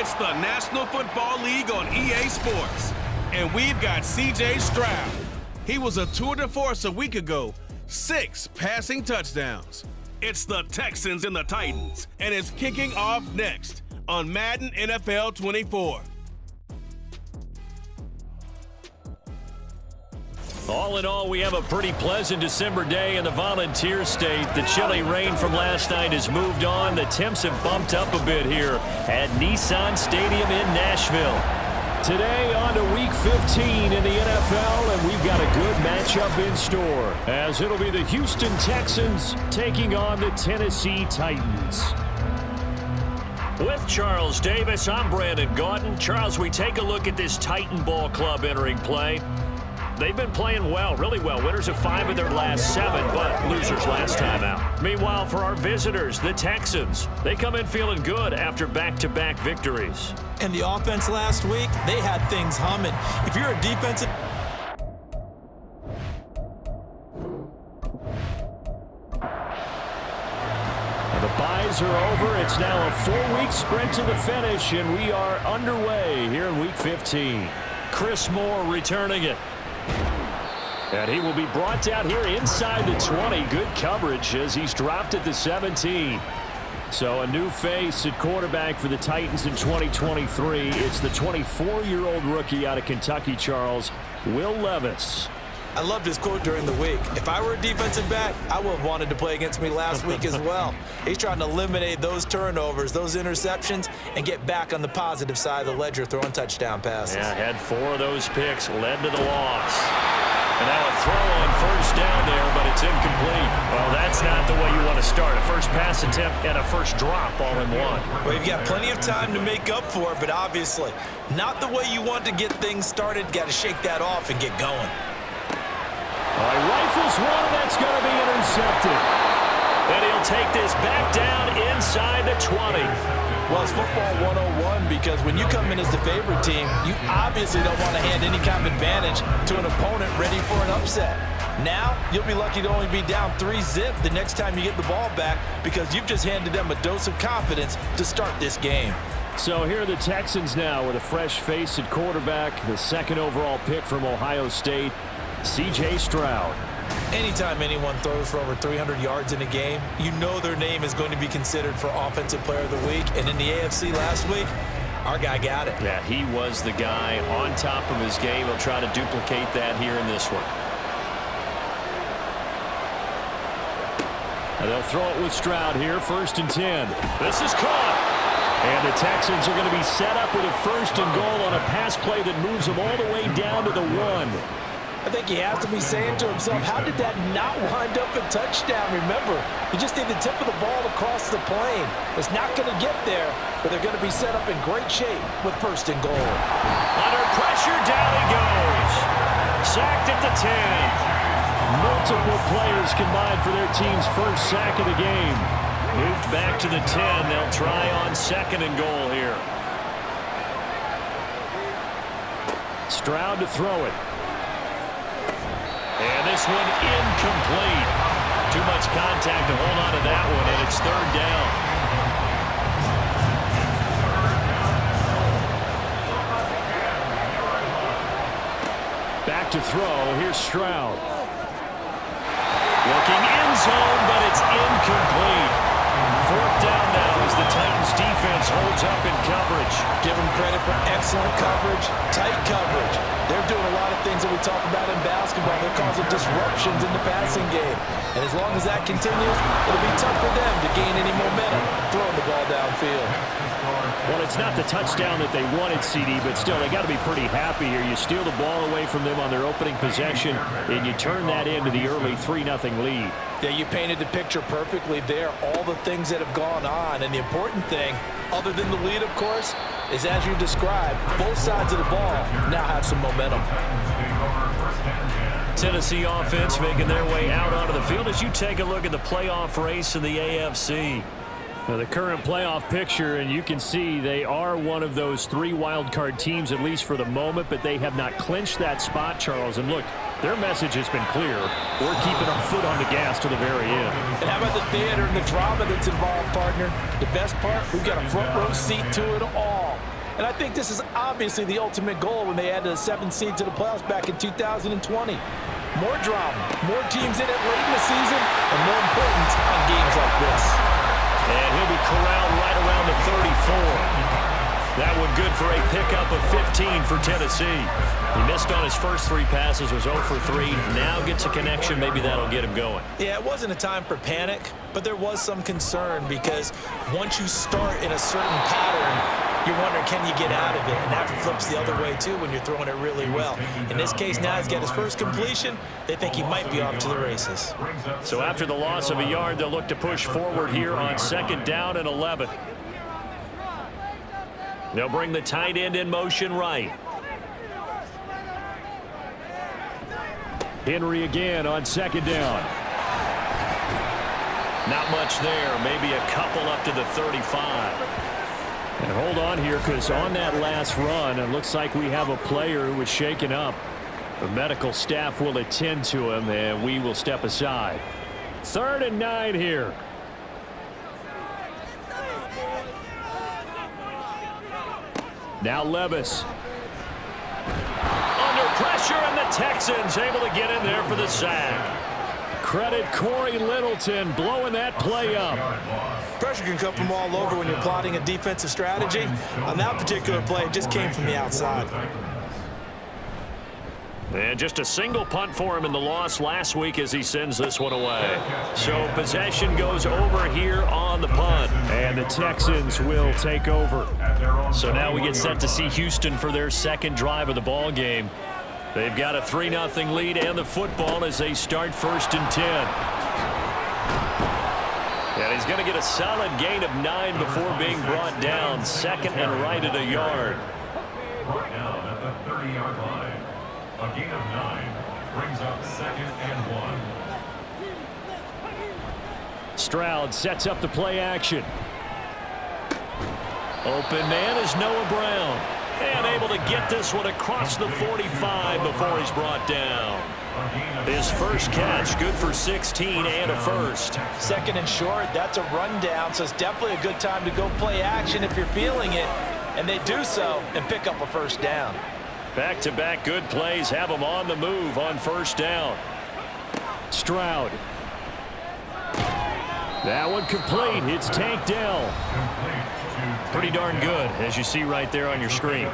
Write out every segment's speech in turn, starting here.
It's the National Football League on EA Sports. And we've got CJ Stroud. He was a tour de force a week ago. 6 passing touchdowns. It's the Texans and the Titans, and it's kicking off next on Madden NFL 24. All in all, we have a pretty pleasant December day in the Volunteer State. The chilly rain from last night has moved on. The temps have bumped up a bit here at Nissan Stadium in Nashville. Today on to Week 15 in the NFL, and we've got a good matchup in store, as it'll be the Houston Texans taking on the Tennessee Titans. With Charles Davis, I'm Brandon Gaudin. Charles, we take a look at this Titan ball club entering play. They've been playing well, really well. Winners of 5 of their last 7, but losers last time out. Meanwhile, for our visitors, the Texans, they come in feeling good after back-to-back victories. And the offense last week, they had things humming. If you're a defensive... The byes are over. It's now a 4-week sprint to the finish, and we are underway here in Week 15. Chris Moore returning it. And he will be brought down here inside the 20. Good coverage as he's dropped at the 17. So a new face at quarterback for the Titans in 2023. It's the 24-year-old rookie out of Kentucky, Charles, Will Levis. I loved his quote during the week. If I were a defensive back, I would have wanted to play against me last week as well. He's trying to eliminate those turnovers, those interceptions, and get back on the positive side of the ledger throwing touchdown passes. Yeah, had 4 of those picks, led to the loss. And now a throw on first down there, but it's incomplete. Well, that's not the way you want to start. A first pass attempt and a first drop all in one. Well, you've got plenty of time to make up for it, but obviously not the way you want to get things started. Got to shake that off and get going. All right, rifles one, and that's going to be intercepted. And he'll take this back down inside the 20. Well, it's football 101 because when you come in as the favorite team, you obviously don't want to hand any kind of advantage to an opponent ready for an upset. Now, you'll be lucky to only be down 3-zip the next time you get the ball back because you've just handed them a dose of confidence to start this game. So here are the Texans now with a fresh face at quarterback, the 2nd overall pick from Ohio State, CJ Stroud. Anytime anyone throws for over 300 yards in a game, you know their name is going to be considered for Offensive Player of the Week. And in the AFC last week, our guy got it. Yeah, he was the guy on top of his game. He'll try to duplicate that here in this one. And they'll throw it with Stroud here, 1st and 10. This is caught. And the Texans are going to be set up with a 1st and goal on a pass play that moves them all the way down to the 1. I think he has to be saying to himself, how did that not wind up a touchdown? Remember, you just need the tip of the ball to cross the plane. It's not going to get there, but they're going to be set up in great shape with 1st and goal. Under pressure, down he goes. Sacked at the 10. Multiple players combined for their team's 1st sack of the game. Moved back to the 10. They'll try on 2nd and goal here. Stroud to throw it. And this one incomplete. Too much contact to hold on to that one, and it's 3rd down. Back to throw. Here's Stroud. Looking end zone, but it's incomplete. 4th down now as the Titans defense holds up in coverage. Give them credit for excellent coverage, tight coverage. They're doing a lot of things that we talk about in basketball. They're causing disruptions in the passing game. And as long as that continues, it'll be tough for them to gain any momentum throwing the ball downfield. Well, it's not the touchdown that they wanted, CD, but still, they got to be pretty happy here. You steal the ball away from them on their opening possession, and you turn that into the early 3-0 lead. Yeah, you painted the picture perfectly there, all the things that have gone on. And the important thing, other than the lead, of course, is as you described, both sides of the ball now have some momentum. Tennessee offense making their way out onto the field as you take a look at the playoff race in the AFC. Now, the current playoff picture, and you can see they are one of those 3 wildcard teams, at least for the moment, but they have not clinched that spot, Charles. And look, their message has been clear. We're keeping our foot on the gas to the very end. And how about the theater and the drama that's involved, partner? The best part, we've got a front row seat to it all. And I think this is obviously the ultimate goal when they added a 7th seed to the playoffs back in 2020. More drama, more teams in it late in the season, and more importance on games like this. And he'll be corralled right around the 34. That one good for a pickup of 15 for Tennessee. He missed on his first 3 passes, was 0 for 3. Now gets a connection. Maybe that'll get him going. Yeah, it wasn't a time for panic, but there was some concern because once you start in a certain pattern, you're wondering, can you get out of it? And that flips the other way, too, when you're throwing it really well. In this case, now he's got his first completion. They think he might be off to the races. So after the loss of a yard, they'll look to push forward here on 2nd down and 11. They'll bring the tight end in motion right. Henry again on 2nd down. Not much there. Maybe a couple up to the 35. And hold on here, because on that last run, it looks like we have a player who was shaken up. The medical staff will attend to him, and we will step aside. 3rd and 9 here. Now Levis. Under pressure, and the Texans able to get in there for the sack. Credit Corey Littleton blowing that play up. Pressure can come from all over when you're plotting a defensive strategy. On that particular play, it just came from the outside. And just a single punt for him in the loss last week as he sends this one away. So possession goes over here on the punt. And the Texans will take over. So now we get set to see Houston for their 2nd drive of the ball game. They've got a 3-0 lead and the football as they start 1st and 10. And he's going to get a solid gain of 9 before being brought down. 2nd and right at a yard. Brought down at the 30-yard line. A gain of 9 brings up 2nd and 1. Stroud sets up the play action. Open man is Noah Brown. And able to get this one across the 45 before he's brought down. His first catch, good for 16 and a first. 2nd and short, that's a rundown, so it's definitely a good time to go play action if you're feeling it. And they do so and pick up a 1st down. Back-to-back good plays have him on the move on 1st down. Stroud. That one complete. It's Tank Dell. Pretty darn good, as you see right there on your screen.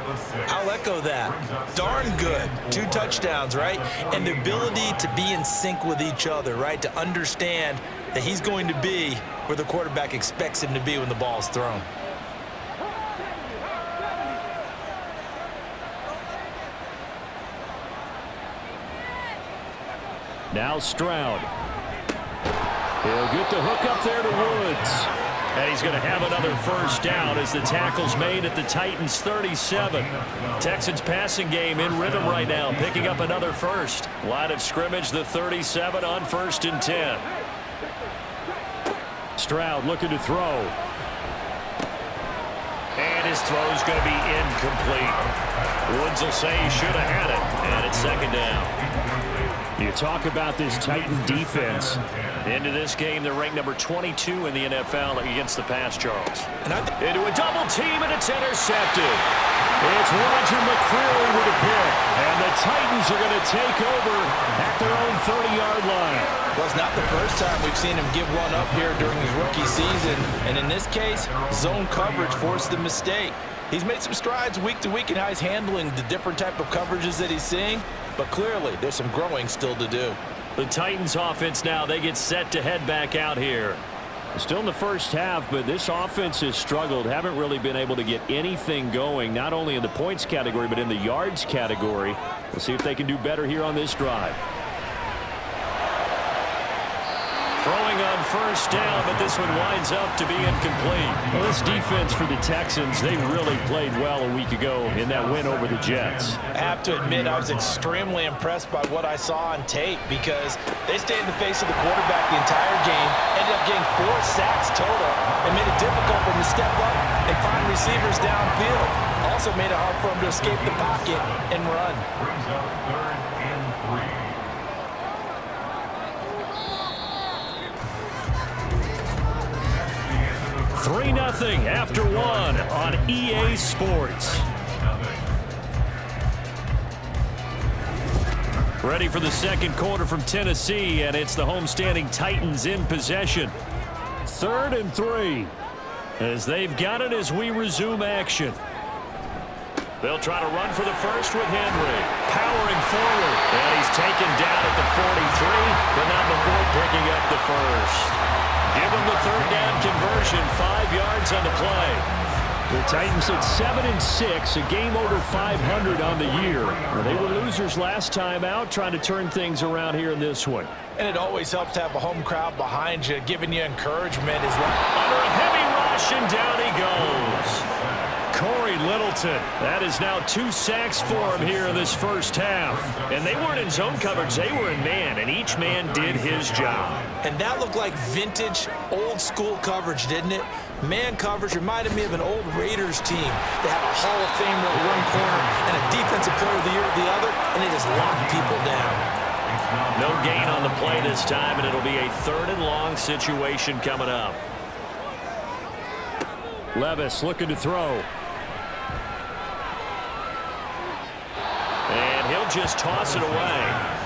I'll echo that. Darn good. 2 touchdowns, right? And the ability to be in sync with each other, right? To understand that he's going to be where the quarterback expects him to be when the ball is thrown. Now Stroud. He'll get the hook up there to Woods. And he's going to have another 1st down as the tackle's made at the Titans 37. Texans passing game in rhythm right now, picking up another 1st. Line of scrimmage, the 37 on 1st and 10. Stroud looking to throw. And his throw's going to be incomplete. Woods will say he should have had it. And it's 2nd down. You talk about this Titan defense. Into this game, they're ranked number 22 in the NFL against the pass, Charles. Into a double team, and it's intercepted. It's Roger McCreary with a pick. And the Titans are going to take over at their own 30-yard line. Well, it's not the first time we've seen him give one up here during his rookie season. And in this case, zone coverage forced the mistake. He's made some strides week to week in how he's handling the different type of coverages that he's seeing. But clearly, there's some growing still to do. The Titans offense now, they get set to head back out here. Still in the first half, but this offense has struggled. Haven't really been able to get anything going, not only in the points category, but in the yards category. We'll see if they can do better here on this drive. Throwing on 1st down, but this one winds up to be incomplete. Well, this defense for the Texans, they really played well a week ago in that win over the Jets. I have to admit, I was extremely impressed by what I saw on tape because they stayed in the face of the quarterback the entire game, ended up getting 4 sacks total, and made it difficult for him to step up and find receivers downfield. Also made it hard for him to escape the pocket and run. Brings up 3rd and 3. 3-0 3-0 after one on EA Sports. Ready for the second quarter from Tennessee, and it's the homestanding Titans in possession. 3rd and 3 as they've got it as we resume action. They'll try to run for the first with Henry. Powering forward. And he's taken down at the 43, but not before picking up the first. Give him the 3rd down conversion, 5 yards on the play. The Titans at 7-6, a game over 500 on the year. They were losers last time out, trying to turn things around here in this one. And it always helps to have a home crowd behind you, giving you encouragement as well. Under a heavy rush, and down he goes. Corey Littleton. That is now 2 sacks for him here in this first half. And they weren't in zone coverage, they were in man, and each man did his job. And that looked like vintage, old-school coverage, didn't it? Man coverage reminded me of an old Raiders team. They had a Hall of Famer at one corner and a Defensive Player of the Year at the other, and they just locked people down. No gain on the play this time, and it'll be a 3rd and long situation coming up. Levis looking to throw. And he'll just toss it away.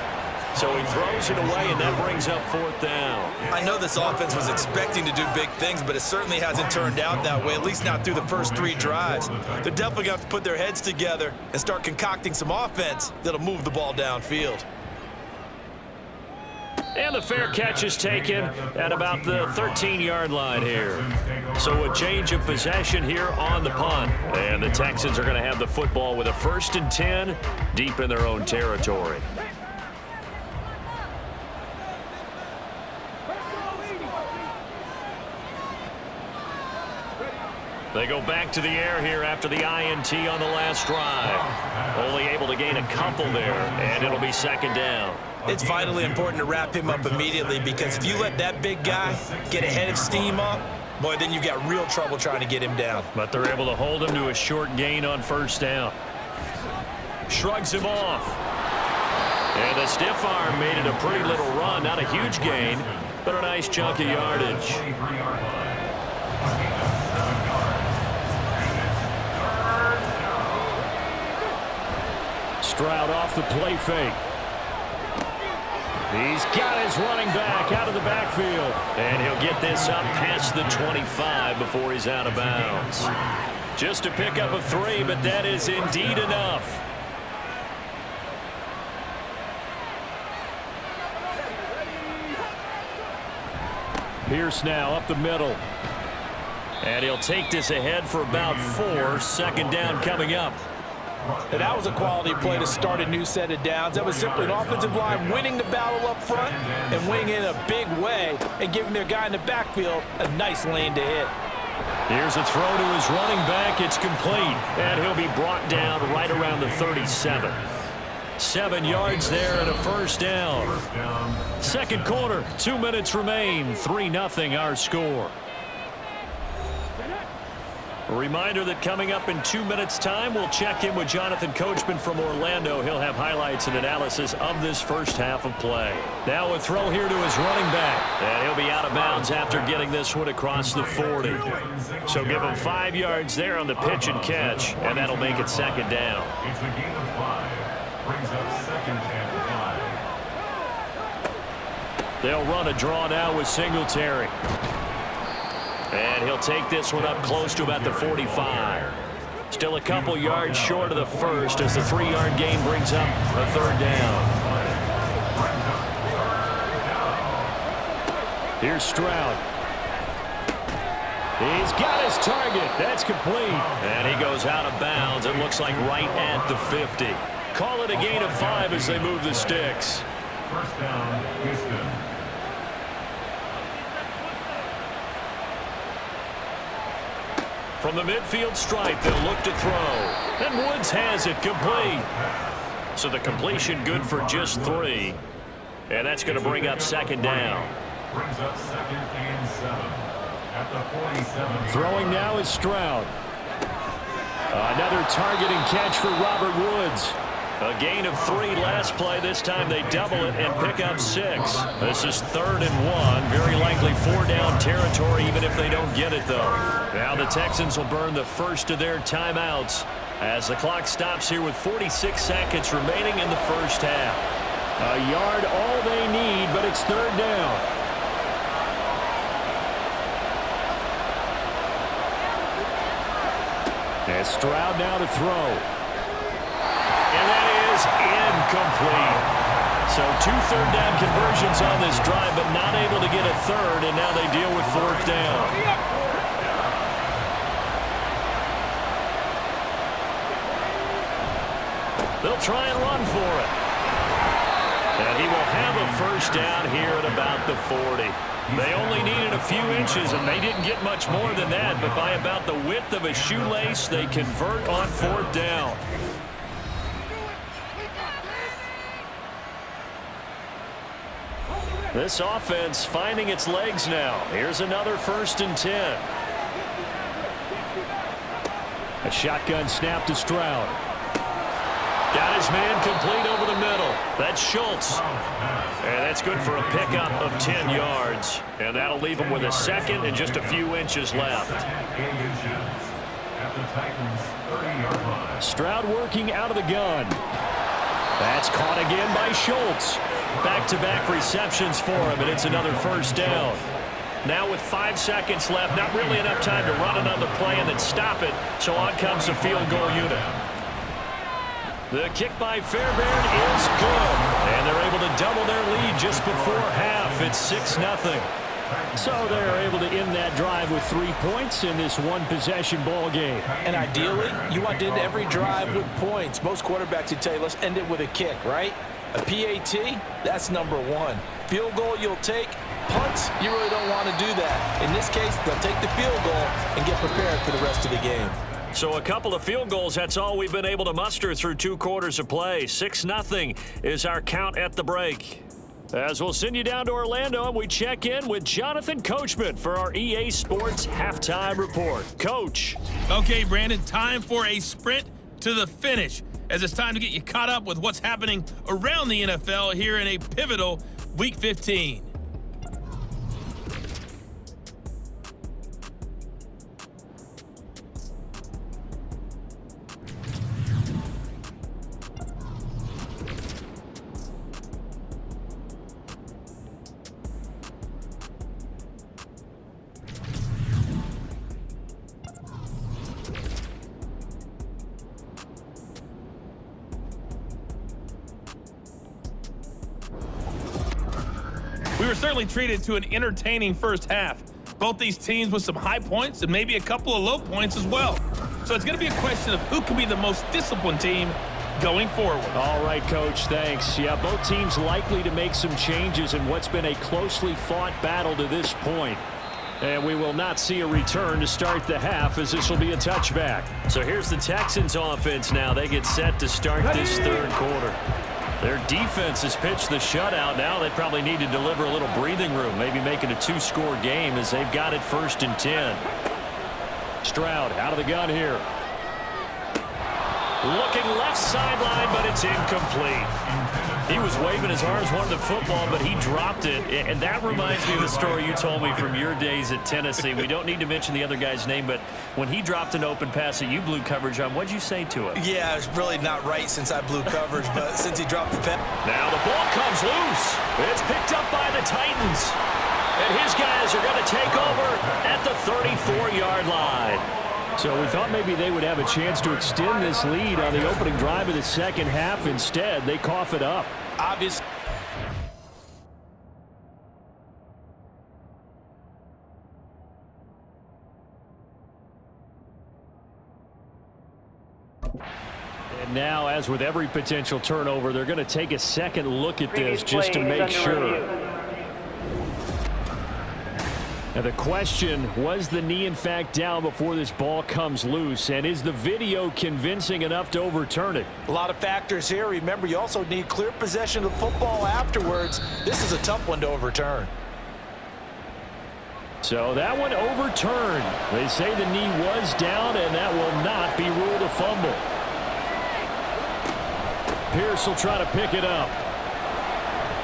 So he throws it away, and that brings up 4th down. I know this offense was expecting to do big things, but it certainly hasn't turned out that way, at least not through the first 3 drives. They're definitely going to have to put their heads together and start concocting some offense that'll move the ball downfield. And the fair catch is taken at about the 13-yard line here. So a change of possession here on the punt. And the Texans are going to have the football with a 1st and 10 deep in their own territory. They go back to the air here after the INT on the last drive. Only able to gain a couple there, and it'll be 2nd down. It's vitally important to wrap him up immediately, because if you let that big guy get ahead of steam up, boy, then you've got real trouble trying to get him down. But they're able to hold him to a short gain on 1st down. Shrugs him off. And the stiff arm made it a pretty little run. Not a huge gain, but a nice chunk of yardage. Stroud off the play fake. He's got his running back out of the backfield. And he'll get this up past the 25 before he's out of bounds. Just to pick up a 3, but that is indeed enough. Pierce now up the middle. And he'll take this ahead for about 4. 2nd down coming up. And that was a quality play to start a new set of downs. That was simply an offensive line winning the battle up front and winning it in a big way and giving their guy in the backfield a nice lane to hit. Here's a throw to his running back. It's complete. And he'll be brought down right around the 37. 7 yards there and a 1st down. 2nd quarter, 2 minutes remain. 3-0 our score. A reminder that coming up in 2 minutes' time, we'll check in with Jonathan Coachman from Orlando. He'll have highlights and analysis of this first half of play. Now a throw here to his running back. And he'll be out of bounds after getting this one across the 40. So give him 5 yards there on the pitch and catch, and that'll make it 2nd down. It's a gain of 5. Brings up 2nd and 5. They'll run a draw now with Singletary. And he'll take this one up close to about the 45. Still a couple yards short of the first as the 3-yard gain brings up a 3rd down. Here's Stroud. He's got his target. That's complete. And he goes out of bounds. It looks like right at the 50. Call it a gain of 5 as they move the sticks. 1st down, Houston. From the midfield stripe, they'll look to throw. And Woods has it complete. So the completion good for just 3. And that's going to bring up 2nd down. Brings up 2nd and 7. At the 47. Throwing now is Stroud. Another target and catch for Robert Woods. A gain of 3 last play. This time they double it and pick up 6. This is 3rd and 1. Very likely 4-down territory, even if they don't get it, though. Now the Texans will burn the first of their timeouts as the clock stops here with 46 seconds remaining in the first half. A yard all they need, but it's 3rd down. And Stroud now to throw. And that is incomplete. So 2 third-down conversions on this drive, but not able to get a third, and now they deal with 4th down. They'll try and run for it. And he will have a first down here at about the 40. They only needed a few inches, and they didn't get much more than that, but by about the width of a shoelace, they convert on 4th down. This offense finding its legs now. Here's another 1st and 10. A shotgun snap to Stroud. Got his man complete over the middle. That's Schultz. And that's good for a pickup of 10 yards. And that'll leave him with a second and just a few inches left. Stroud working out of the gun. That's caught again by Schultz. Back-to-back receptions for him, and it's another 1st down. Now with 5 seconds left, not really enough time to run another play and then stop it, so on comes the field goal unit. The kick by Fairbairn is good, and they're able to double their lead just before half. It's 6-0. So they're able to end that drive with 3 points in this one-possession ball game. And ideally, you want to end every drive with points. Most quarterbacks would tell you, let's end it with a kick, right? A PAT, that's number 1. Field goal you'll take. Punts, you really don't want to do that. In this case, they'll take the field goal and get prepared for the rest of the game. So a couple of field goals, that's all we've been able to muster through 2 quarters of play. 6-0 is our count at the break. As we'll send you down to Orlando, and we check in with Jonathan Coachman for our EA Sports Halftime Report. Coach. Okay, Brandon, time for a sprint to the finish, as it's time to get you caught up with what's happening around the NFL here in a pivotal Week 15. We were certainly treated to an entertaining first half. Both these teams with some high points and maybe a couple of low points as well. So it's going to be a question of who can be the most disciplined team going forward. All right, Coach, thanks. Yeah, both teams likely to make some changes in what's been a closely fought battle to this point. And we will not see a return to start the half, as this will be a touchback. So here's the Texans offense now. They get set to start this 3rd quarter. Their defense has pitched the shutout. Now they probably need to deliver a little breathing room, maybe make it a 2-score game, as they've got it 1st and 10. Stroud out of the gun here. Looking left sideline, but it's incomplete. He was waving his arms, wanted the football, but he dropped it. And that reminds me of the story you told me from your days at Tennessee. We don't need to mention the other guy's name, but when he dropped an open pass that you blew coverage on, what'd you say to him? Yeah, it's really not right since I blew coverage, but since he dropped the pass. Now the ball comes loose. It's picked up by the Titans. And his guys are going to take over at the 34-yard line. So we thought maybe they would have a chance to extend this lead on the opening drive of the second half. Instead, they cough it up. Obvious. And now, as with every potential turnover, they're going to take a second look at this just to make sure. Now the question, was the knee in fact down before this ball comes loose? And is the video convincing enough to overturn it? A lot of factors here. Remember, you also need clear possession of football afterwards. This is a tough one to overturn. So that one overturned. They say the knee was down, and that will not be ruled a fumble. Pierce will try to pick it up.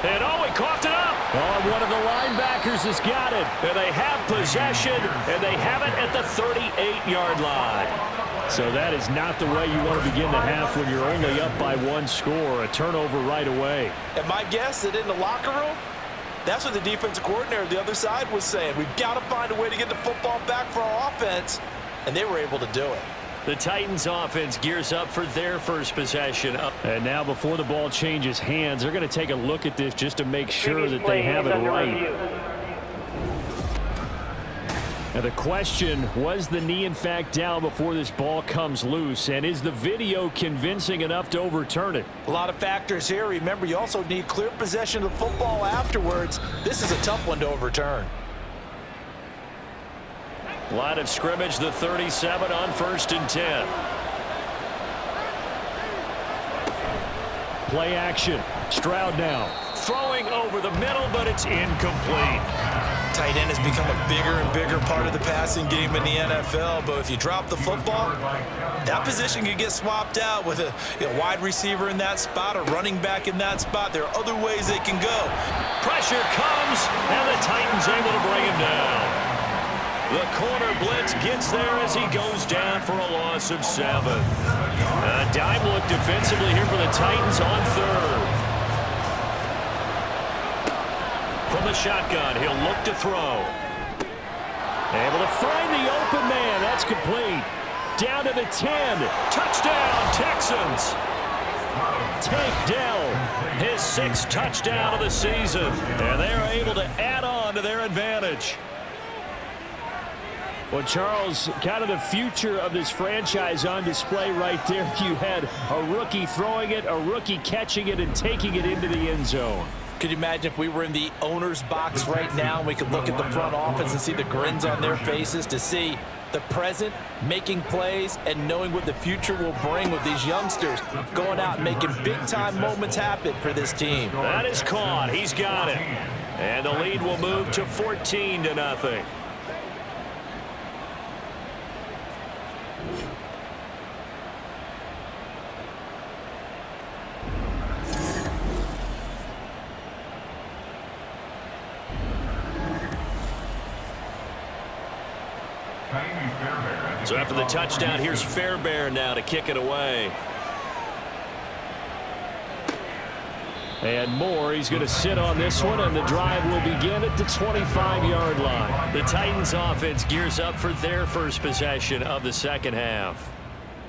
And he coughed it up. Oh, one of the linebackers has got it. And they have possession, and they have it at the 38-yard line. So that is not the way you want to begin the half when you're only up by one score. A turnover right away. And my guess that in the locker room, that's what the defensive coordinator on the other side was saying. We've got to find a way to get the football back for our offense, and they were able to do it. The Titans offense gears up for their first possession. And now before the ball changes hands, they're going to take a look at this just to make sure that they have it right. And the question, was the knee in fact down before this ball comes loose? And is the video convincing enough to overturn it? A lot of factors here. Remember, you also need clear possession of the football afterwards. This is a tough one to overturn. Line of scrimmage, the 37 on 1st and 10. Play action. Stroud now. Throwing over the middle, but it's incomplete. Tight end has become a bigger and bigger part of the passing game in the NFL, but if you drop the football, that position can get swapped out with a wide receiver in that spot, a running back in that spot. There are other ways they can go. Pressure comes, and the Titans able to bring him down. The corner blitz gets there as he goes down for a loss of 7. A dime look defensively here for the Titans on 3rd. From the shotgun, he'll look to throw. Able to find the open man. That's complete. Down to the 10. Touchdown, Texans. Tank Dell, his 6th touchdown of the season. And they're able to add on to their advantage. Well, Charles, kind of the future of this franchise on display right there. You had a rookie throwing it, a rookie catching it, and taking it into the end zone. Could you imagine if we were in the owner's box right now and we could look at the front office and see the grins on their faces, to see the present making plays and knowing what the future will bring with these youngsters going out and making big-time moments happen for this team. That is caught. He's got it. And the lead will move to 14-0. So after the touchdown, here's Fairbairn now to kick it away. And Moore, he's going to sit on this one, and the drive will begin at the 25-yard line. The Titans offense gears up for their first possession of the second half.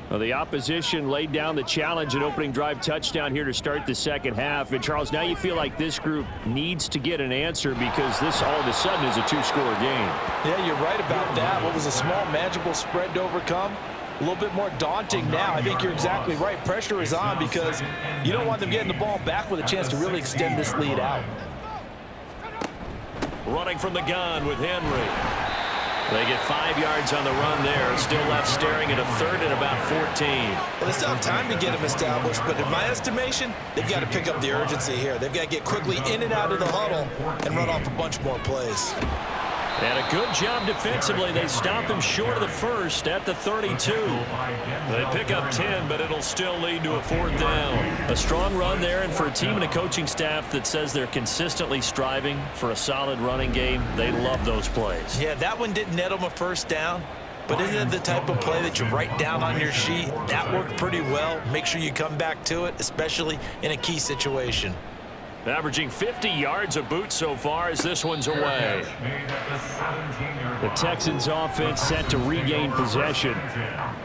Well, the opposition laid down the challenge, an opening drive touchdown here to start the second half. And, Charles, now you feel like this group needs to get an answer because this all of a sudden is a two-score game. Yeah, you're right about that. What was a small, manageable spread to overcome? A little bit more daunting now. I think you're exactly right. Pressure is on because you don't want them getting the ball back with a chance to really extend this lead out. Running from the gun with Henry. They get 5 yards on the run there. Still left staring at a 3rd and about 14. Well, they still have time to get them established, but in my estimation, they've got to pick up the urgency here. They've got to get quickly in and out of the huddle and run off a bunch more plays. And a good job defensively. They stop him short of the first at the 32. They pick up 10, but it'll still lead to a 4th down. A strong run there, and for a team and a coaching staff that says they're consistently striving for a solid running game, they love those plays. Yeah, that one didn't net them a 1st down, but isn't it the type of play that you write down on your sheet? That worked pretty well. Make sure you come back to it, especially in a key situation. Averaging 50 yards a boot so far as this one's away. The Texans offense set to regain possession.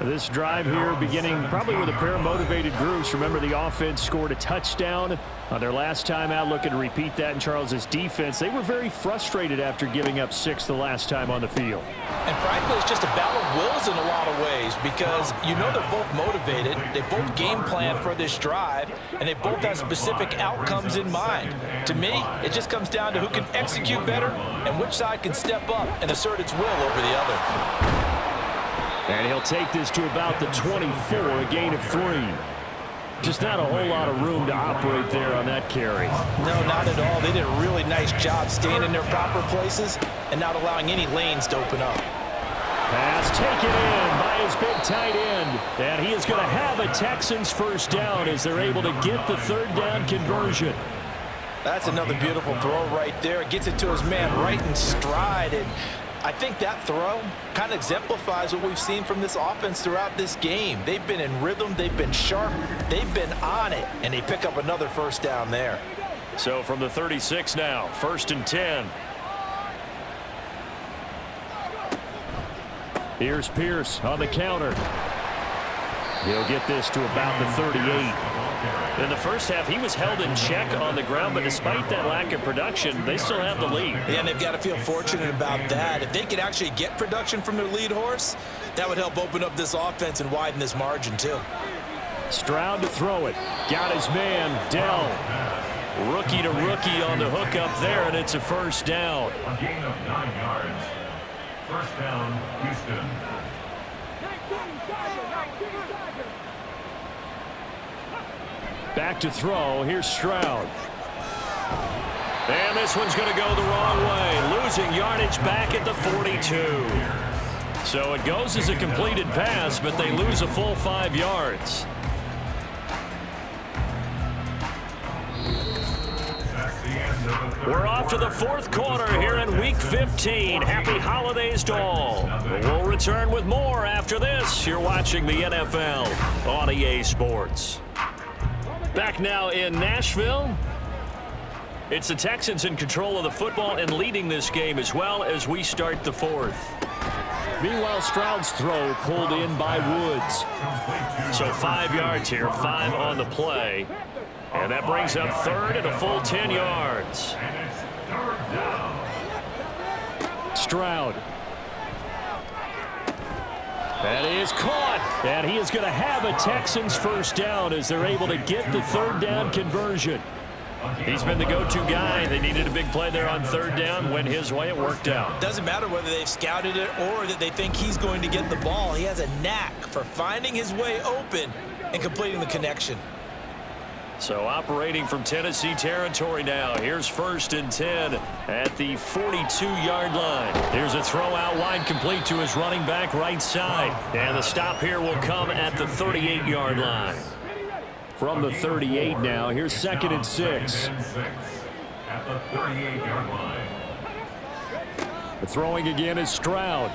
This drive here beginning probably with a pair of motivated groups. Remember, the offense scored a touchdown on their last time out. Looking to repeat that in Charles's defense. They were very frustrated after giving up 6 the last time on the field. And frankly, it's just a battle of wills in a lot of ways because you know they're both motivated. They both game plan for this drive, and they both have specific outcomes in mind. To me, it just comes down to who can execute better and which side can step up and assert its will over the other. And he'll take this to about the 24, a gain of 3. Just not a whole lot of room to operate there on that carry. No, not at all. They did a really nice job staying in their proper places and not allowing any lanes to open up. Pass taken in by his big tight end. And he is going to have a Texans first down as they're able to get the third down conversion. That's another beautiful throw right there. Gets it to his man right in stride. And I think that throw kind of exemplifies what we've seen from this offense throughout this game. They've been in rhythm. They've been sharp. They've been on it. And they pick up another first down there. So from the 36 now, 1st and 10. Here's Pierce on the counter. He'll get this to about the 38. In the first half, he was held in check on the ground, but despite that lack of production, they still have the lead. Yeah, and they've got to feel fortunate about that. If they could actually get production from their lead horse, that would help open up this offense and widen this margin, too. Stroud to throw it. Got his man, Dell. Rookie to rookie on the hook up there, and it's a first down. A gain of 9 yards. First down, Houston. Back to throw. Here's Stroud. And this one's going to go the wrong way. Losing yardage back at the 42. So it goes as a completed pass, but they lose a full 5 yards. We're off to the fourth quarter here in Week 15. Happy holidays to all. We'll return with more after this. You're watching the NFL on EA Sports. Back now in Nashville. It's the Texans in control of the football and leading this game as well as we start the fourth. Meanwhile, Stroud's throw pulled in by Woods. So 5 yards here, 5 on the play. And that brings up third and a full 10 yards. Stroud. That is caught. And he is going to have a Texans first down as they're able to get the third down conversion. He's been the go-to guy. They needed a big play there on third down. Went his way. It worked out. Doesn't matter whether they've scouted it or that they think he's going to get the ball. He has a knack for finding his way open and completing the connection. So operating from Tennessee territory now. Here's 1st and 10 at the 42-yard line. Here's a throw out wide complete to his running back right side. And the stop here will come at the 38-yard line. From the 38 now, here's 2nd and 6. At the 38-yard line. The throwing again is Stroud.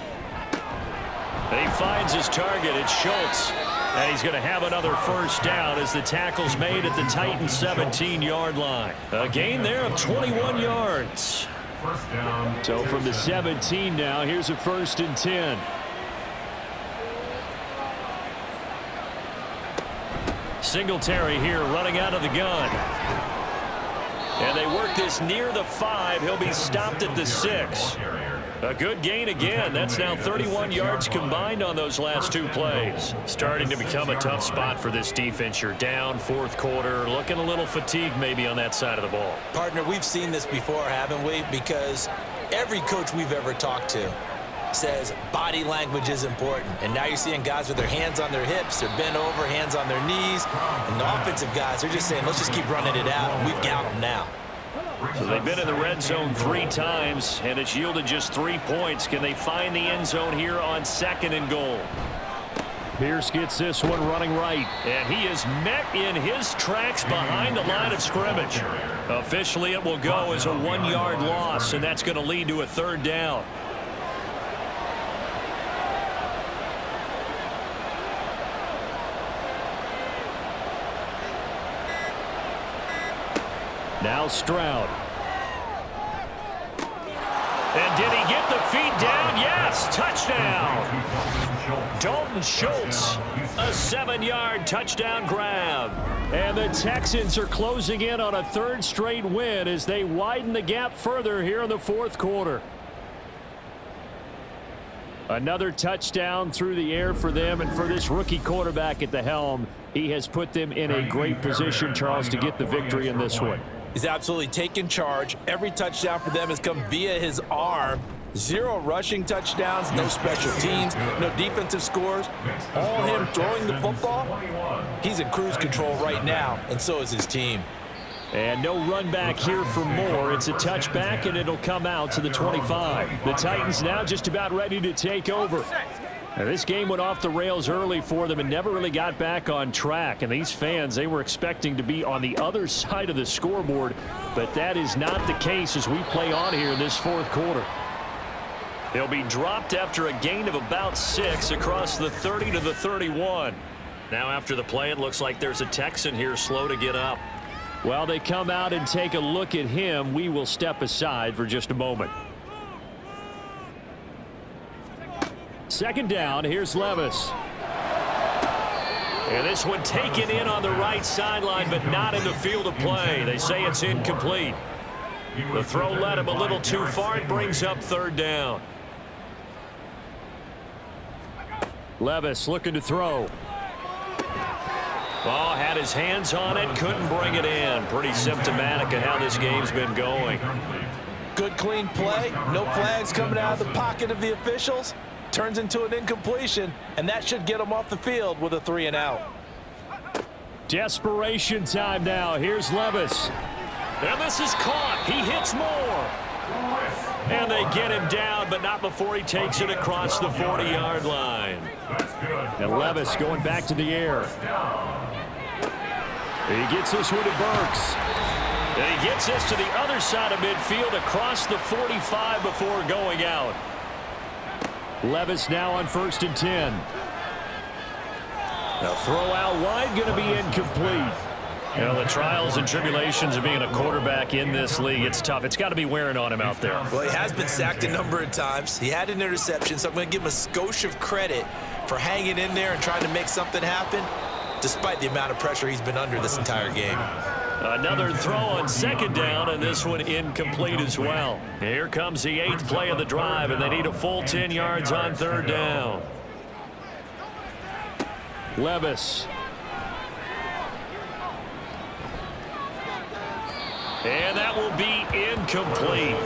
And he finds his target. It's Schultz. And he's going to have another first down as the tackle's made at the Titans' 17-yard line. A gain there of 21 yards. First down. So from the 17 now, here's a 1st and 10. Singletary here running out of the gun. And they work this near the 5. He'll be stopped at the 6. A good gain again. That's now 31 yards combined on those last 2 plays. Starting to become a tough spot for this defense. You're down, fourth quarter, looking a little fatigued maybe on that side of the ball. Partner, we've seen this before, haven't we? Because every coach we've ever talked to says body language is important. And now you're seeing guys with their hands on their hips, they're bent over, hands on their knees. And the offensive guys, they're just saying, let's just keep running it out. And we've got them now. So they've been in the red zone 3 times, and it's yielded just 3 points. Can they find the end zone here on 2nd and goal? Pierce gets this one running right, and he is met in his tracks behind the line of scrimmage. Officially, it will go as a 1-yard loss, and that's going to lead to a third down. Now Stroud. And did he get the feet down? Yes, touchdown. Dalton Schultz, a 7-yard touchdown grab. And the Texans are closing in on a 3rd straight win as they widen the gap further here in the fourth quarter. Another touchdown through the air for them, and for this rookie quarterback at the helm, he has put them in a great position, Charles, to get the victory in this one. He's absolutely taken charge. Every touchdown for them has come via his arm. 0 rushing touchdowns, no special teams, no defensive scores. All him throwing the football. He's in cruise control right now, and so is his team. And no run back here for more. It's a touchback, and it'll come out to the 25. The Titans now just about ready to take over. Now, this game went off the rails early for them and never really got back on track. And these fans, they were expecting to be on the other side of the scoreboard, but that is not the case as we play on here in this fourth quarter. They'll be dropped after a gain of about 6 across the 30 to the 31. Now after the play, it looks like there's a Texan here slow to get up. While they come out and take a look at him, we will step aside for just a moment. Second down, here's Levis. And this one taken in on the right sideline, but not in the field of play. They say it's incomplete. The throw led him a little too far. It brings up third down. Levis looking to throw. Oh, had his hands on it, couldn't bring it in. Pretty symptomatic of how this game's been going. Good clean play. No flags coming out of the pocket of the officials. Turns into an incompletion, and that should get him off the field with a 3 and out. Desperation time now. Here's Levis. And this is caught. He hits more. And they get him down, but not before he takes it across the 40-yard line. And Levis going back to the air. He gets this one to Burks. And he gets this to the other side of midfield across the 45 before going out. Levis now on 1st and 10. Now throw out wide, going to be incomplete. You know, the trials and tribulations of being a quarterback in this league, it's tough. It's got to be wearing on him out there. Well, he has been sacked a number of times. He had an interception, so I'm going to give him a skosh of credit for hanging in there and trying to make something happen, despite the amount of pressure he's been under this entire game. Another throw on second down, and this one incomplete as well. Here comes the 8th play of the drive, and they need a full 10 yards on third down. Levis. And that will be incomplete.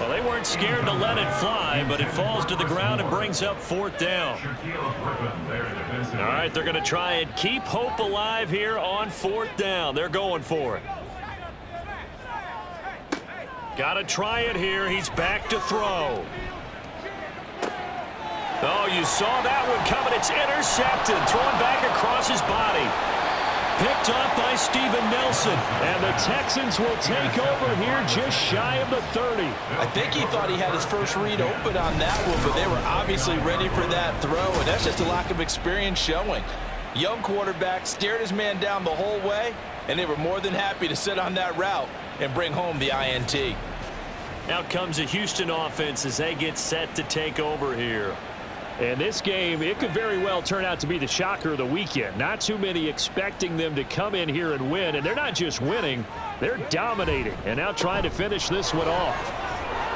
Well, they weren't scared to let it fly, but it falls to the ground and brings up 4th down. All right, they're going to try and keep hope alive here on 4th down. They're going for it. Got to try it here. He's back to throw. Oh, you saw that one coming. It's intercepted. Thrown back across his body. Picked off by Steven Nelson. And the Texans will take over here just shy of the 30. I think he thought he had his first read open on that one, but they were obviously ready for that throw, and that's just a lack of experience showing. Young quarterback stared his man down the whole way, and they were more than happy to sit on that route and bring home the INT. Out comes the Houston offense as they get set to take over here. And this game, it could very well turn out to be the shocker of the weekend. Not too many expecting them to come in here and win. And they're not just winning, they're dominating. And now trying to finish this one off.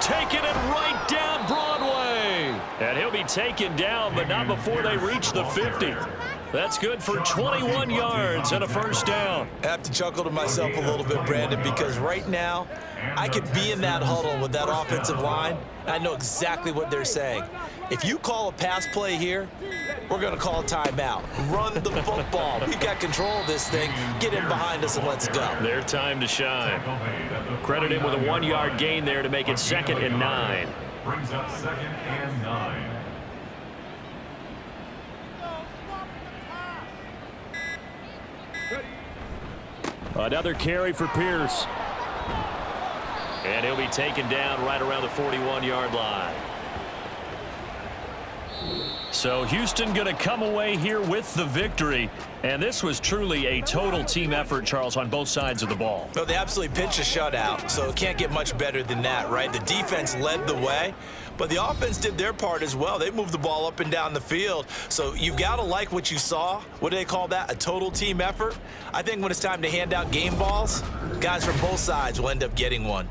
Taking it right down Broadway. And he'll be taken down, but not before they reach the 50. That's good for 21 yards and a first down. I have to chuckle to myself a little bit, Brandon, because right now I could be in that huddle with that offensive line. I know exactly what they're saying. If you call a pass play here, we're going to call a timeout. Run the football. We've got control of this thing. Get in behind us and let's go. Their time to shine. Credit him with a 1-yard gain there to make it 2nd and 9. Brings up 2nd and 9. Another carry for Pierce. And he'll be taken down right around the 41-yard line. So Houston going to come away here with the victory. And this was truly a total team effort, Charles, on both sides of the ball. No, they absolutely pitched a shutout, so it can't get much better than that, right? The defense led the way, but the offense did their part as well. They moved the ball up and down the field. So you've got to like what you saw. What do they call that? A total team effort? I think when it's time to hand out game balls, guys from both sides will end up getting one.